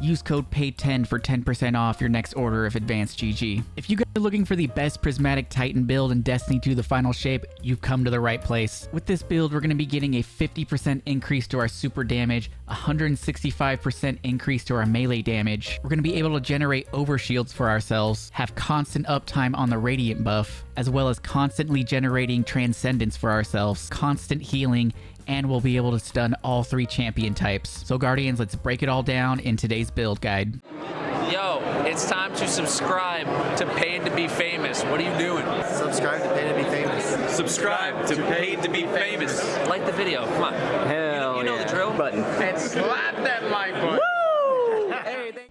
Use code PAY10 for 10% off your next order of Advanced GG. If you guys are looking for the best Prismatic Titan build in Destiny 2 The Final Shape, you've come to the right place. With this build, we're going to be getting a 50% increase to our super damage, 165% increase to our melee damage. We're going to be able to generate overshields for ourselves, have constant uptime on the radiant buff, as well as constantly generating transcendence for ourselves, constant healing, and we'll be able to stun all 3 champion types. So Guardians, let's break it all down in today's build guide. Yo, it's time to subscribe to Paid to Be Famous. What are you doing? Subscribe to Pay to Be Famous. Subscribe to Paid to Be Famous. Like the video, come on. Hell you know yeah. the drill. Button. And slap that like button.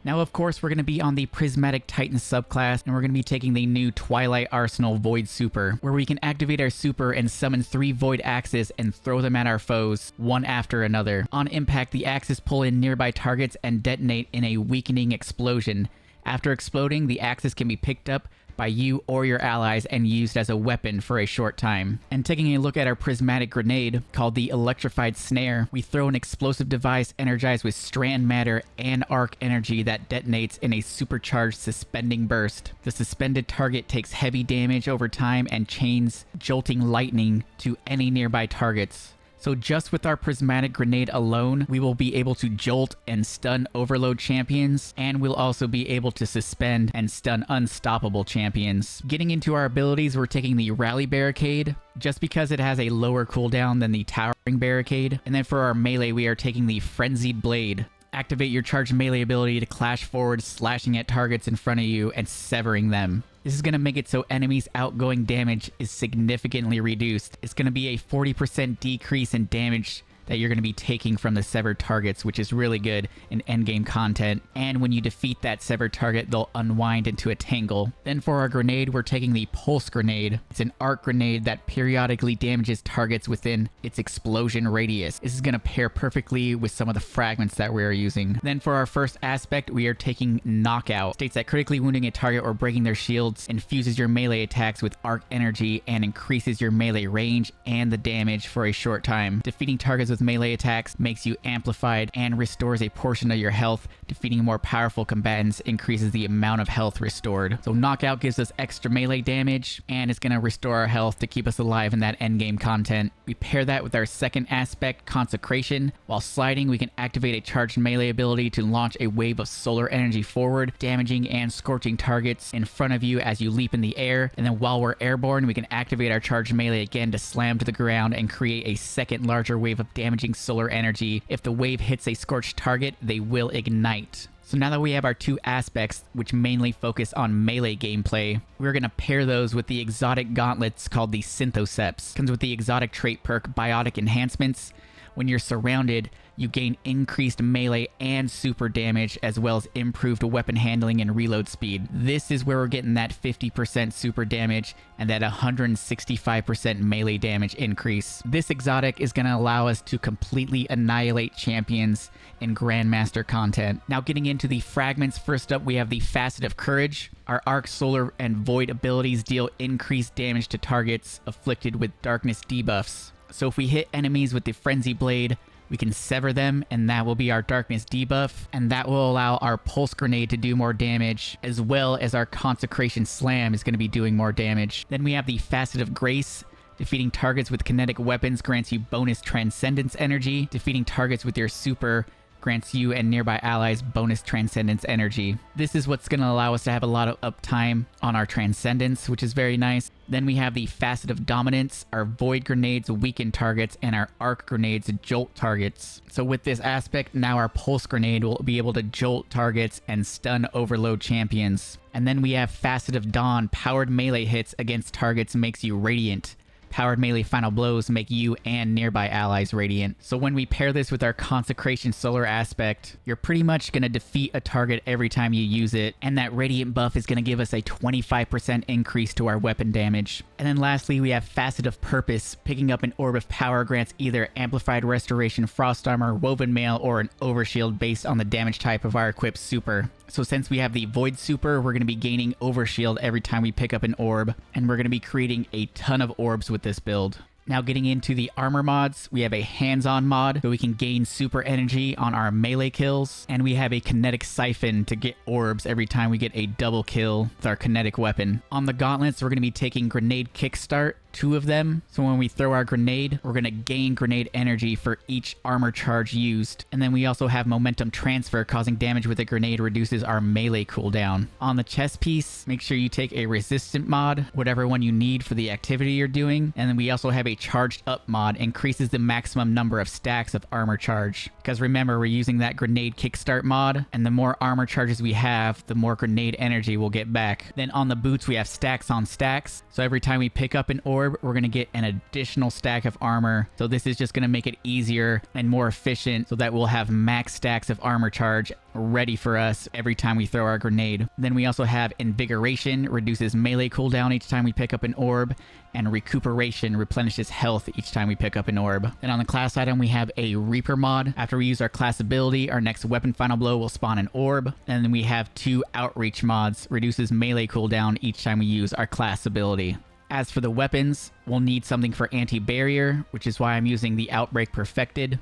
Now, of course, we're going to be on the Prismatic Titan subclass, and we're going to be taking the new Twilight Arsenal Void Super, where we can activate our super and summon 3 Void Axes and throw them at our foes, one after another. On impact, the axes pull in nearby targets and detonate in a weakening explosion. After exploding, the axes can be picked up by you or your allies and used as a weapon for a short time. And taking a look at our prismatic grenade, called the Electrified Snare, we throw an explosive device energized with strand matter and arc energy that detonates in a supercharged suspending burst. The suspended target takes heavy damage over time and chains jolting lightning to any nearby targets. So just with our Prismatic Grenade alone, we will be able to jolt and stun Overload champions, and we'll also be able to suspend and stun Unstoppable champions. Getting into our abilities, we're taking the Rally Barricade, just because it has a lower cooldown than the Towering Barricade. And then for our melee, we are taking the Frenzied Blade. Activate your charged melee ability to clash forward, slashing at targets in front of you and severing them. This is going to make it so enemies' outgoing damage is significantly reduced. It's going to be a 40% decrease in damage that you're going to be taking from the severed targets, which is really good in endgame content. And when you defeat that severed target, they'll unwind into a tangle. Then for our grenade, we're taking the Pulse Grenade. It's an arc grenade that periodically damages targets within its explosion radius. This is going to pair perfectly with some of the fragments that we are using. Then for our first aspect, we are taking Knockout. States that critically wounding a target or breaking their shields infuses your melee attacks with arc energy and increases your melee range and the damage for a short time. Defeating targets with melee attacks makes you amplified and restores a portion of your health. Defeating more powerful combatants increases the amount of health restored. So Knockout gives us extra melee damage, and it's going to restore our health to keep us alive in that endgame content. We pair that with our second aspect, Consecration. While sliding, we can activate a charged melee ability to launch a wave of solar energy forward, damaging and scorching targets in front of you as you leap in the air. And then while we're airborne, we can activate our charged melee again to slam to the ground and create a second larger wave of damaging solar energy. If the wave hits a scorched target, they will ignite. So now that we have our 2 aspects, which mainly focus on melee gameplay, we're going to pair those with the exotic gauntlets called the Synthoceps. Comes with the exotic trait perk Biotic Enhancements. When you're surrounded, you gain increased melee and super damage, as well as improved weapon handling and reload speed. This is where we're getting that 50% super damage and that 165% melee damage increase. This exotic is going to allow us to completely annihilate champions in Grandmaster content. Now getting into the fragments, first up we have the Facet of Courage. Our Arc, Solar, and Void abilities deal increased damage to targets afflicted with darkness debuffs. So if we hit enemies with the Frenzy Blade, we can sever them, and that will be our darkness debuff, and that will allow our Pulse Grenade to do more damage, as well as our Consecration Slam is going to be doing more damage. Then we have the Facet of Grace. Defeating targets with kinetic weapons grants you bonus Transcendence energy. Defeating targets with your super grants you and nearby allies bonus Transcendence energy. This is what's going to allow us to have a lot of uptime on our Transcendence, which is very nice. Then we have the Facet of Dominance. Our Void Grenades weaken targets, and our Arc Grenades jolt targets. So with this aspect, now our Pulse Grenade will be able to jolt targets and stun Overload champions. And then we have Facet of Dawn. Powered melee hits against targets makes you radiant. Powered melee final blows make you and nearby allies radiant. So when we pair this with our Consecration Solar aspect, you're pretty much going to defeat a target every time you use it, and that radiant buff is going to give us a 25% increase to our weapon damage. And then lastly, we have Facet of Purpose. Picking up an Orb of Power grants either Amplified Restoration, Frost Armor, Woven Mail, or an Overshield based on the damage type of our equipped super. So since we have the Void Super, we're going to be gaining Overshield every time we pick up an orb, and we're going to be creating a ton of orbs with this build. Now getting into the armor mods, we have a hands-on mod so we can gain super energy on our melee kills, and we have a kinetic siphon to get orbs every time we get a double kill with our kinetic weapon. On the gauntlets, we're going to be taking grenade kickstart, 2 of them. So when we throw our grenade, we're going to gain grenade energy for each armor charge used. And then we also have momentum transfer, causing damage with a grenade reduces our melee cooldown. On the chest piece, make sure you take a resistant mod, whatever one you need for the activity you're doing. And then we also have a charged up mod, increases the maximum number of stacks of armor charge. Because remember, we're using that grenade kickstart mod, and the more armor charges we have, the more grenade energy we'll get back. Then on the boots, we have stacks on stacks. So every time we pick up an orb, we're going to get an additional stack of armor. So this is just going to make it easier and more efficient so that we'll have max stacks of armor charge ready for us every time we throw our grenade. Then we also have invigoration, reduces melee cooldown each time we pick up an orb, and recuperation replenishes health each time we pick up an orb. And on the class item, we have a Reaper mod. After we use our class ability, our next weapon final blow will spawn an orb. And then we have 2 outreach mods, reduces melee cooldown each time we use our class ability. As for the weapons, we'll need something for anti-barrier, which is why I'm using the Outbreak Perfected,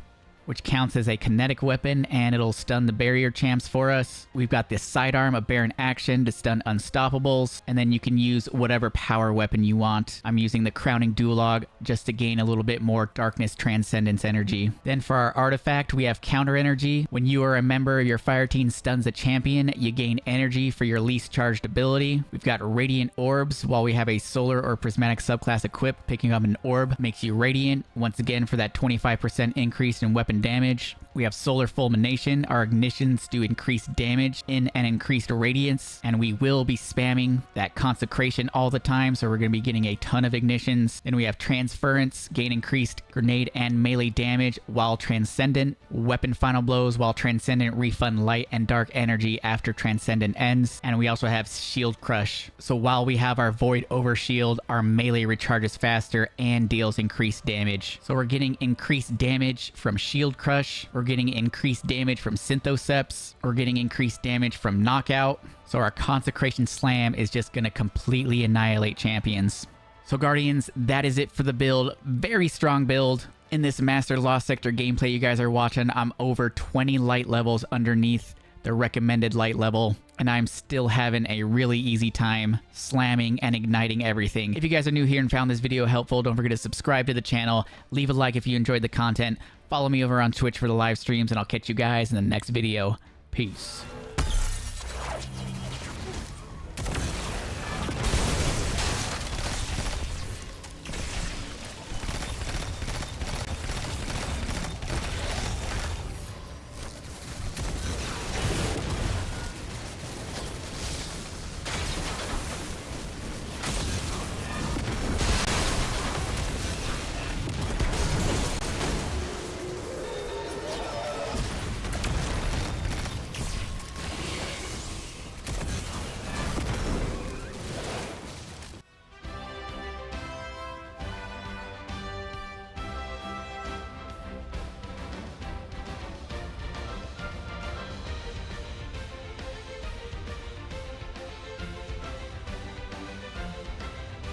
which counts as a kinetic weapon, and it'll stun the barrier champs for us. We've got this sidearm, a Baron action to stun unstoppables, and then you can use whatever power weapon you want. I'm using the Crowning Duologue just to gain a little bit more Darkness Transcendence energy. Then for our artifact, we have Counter Energy. When you are a member of your fire team stuns a champion, you gain energy for your least charged ability. We've got Radiant Orbs. While we have a Solar or Prismatic subclass equipped, picking up an orb makes you Radiant, once again for that 25% increase in weapon damage. We have Solar Fulmination. Our ignitions do increased damage in an increased radiance, and we will be spamming that consecration all the time, so we're going to be getting a ton of ignitions. Then we have Transference, gain increased grenade and melee damage while Transcendent. Weapon final blows while Transcendent, refund light and dark energy after Transcendent ends. And we also have Shield Crush. So while we have our Void Overshield, our melee recharges faster and deals increased damage. So we're getting increased damage from Shield Crush. We're getting increased damage from Synthoceps. We're getting increased damage from Knockout. So our Consecration Slam is just going to completely annihilate champions. So Guardians, that is it for the build. Very strong build. In this Master Lost Sector gameplay you guys are watching, I'm over 20 light levels underneath the recommended light level, and I'm still having a really easy time slamming and igniting everything. If you guys are new here and found this video helpful, don't forget to subscribe to the channel, leave a like if you enjoyed the content, follow me over on Twitch for the live streams, and I'll catch you guys in the next video. Peace.